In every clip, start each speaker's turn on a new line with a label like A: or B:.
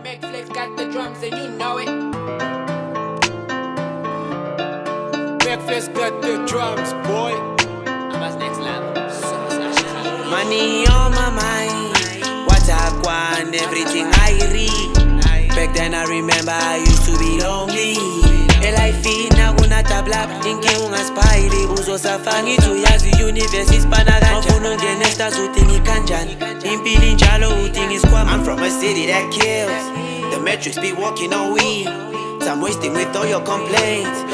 A: Make Flex got the drums and you know it. Make Flex got the drums, boy. I'm next level.
B: Money on my mind, what I want, everything I read. Back then I remember I used to be lonely. Life inakuna tabla inki ungasipayili uzosafanga ithuyazi universe isipana kanjani ngifuna ungena stars udinga kanjani impilo injalo udinga isikwama. I'm from a city that kills. The metrics be walking on weed. Time wasting with all your complaints.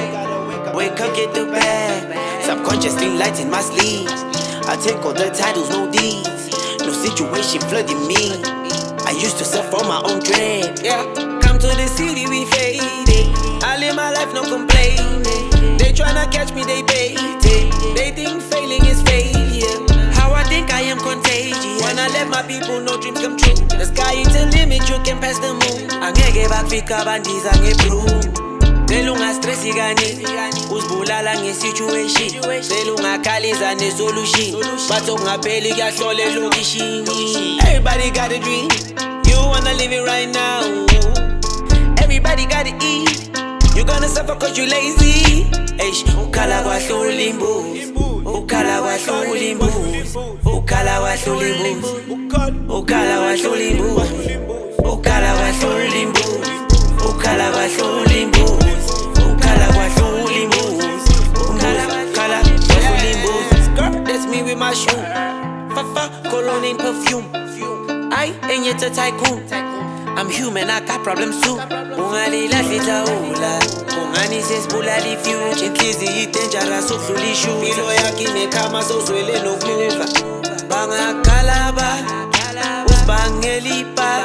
B: Wake up, get the bag. Subconsciously lighting my sleeves. I take all the titles, no deeds. No situation flooding me. I used to suffer on my own dread. Yeah, come to the city, we faded. I live my life, no complaining. They tryna catch me, they bait. They think failing is failure. How I think I am contagious. When I let my people know dreams come true. The sky is the limit, you can pass the moon. Angeke bakufika bandiza ngebroom. Cela ungastressi kani, uzibulala nge-situation. Cela ungakhaliza ne-solution. Bathi okungapheli kuyahlola elokishini. Everybody got a dream, you wanna live it right now. Everybody gotta eat, you gonna suffer cause you lazy. Eish, ukhala kwahlula imbuzi, ukhala kwahlula imbuzi, ukhala kwahlula imbuzi, ukhala kwahlula imbuzi, ukhala kwahlula imbuzi, ukhala kwahlula imbuzi. That's me with my shoe. Fafa, cologne and perfume. I ain't yet a tycoon. I'm human, I got problems too. Ungani lahlita ula, ungani sesibulala future. Inhliziyo dangerous ukudlula ishuta. Impilo yakhe inekhama sowuzwele nokuva. Bangakhala usibangela ipa.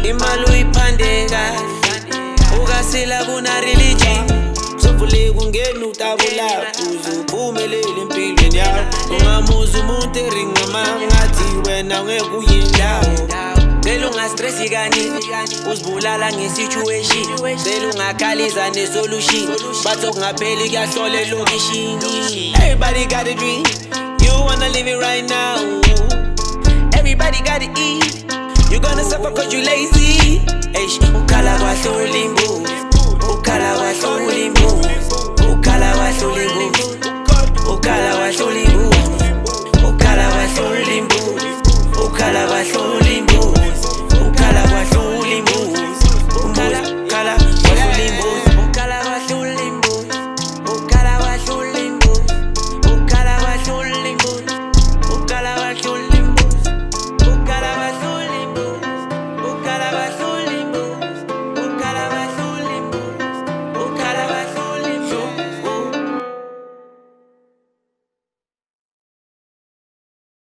B: Imali uyiphande kahle. Ukasila kuna religion. Sovuleka ungena utabula kuze uphumelele empilweni yakho. Ungamuza umuntu eringa mangathi wena ngeke uyindawo. Cela ungastressi kani, uzibulala nge-situation. Cela ungakhaliza ne-solution. Bathi okungapheli kuyahlola elokishini. Everybody got a dream, you wanna live it right now. Everybody gotta eat, you gonna suffer cause you lazy. Eish, ukhala kwahlula imbuzi, ukhala kwahlula imbuzi.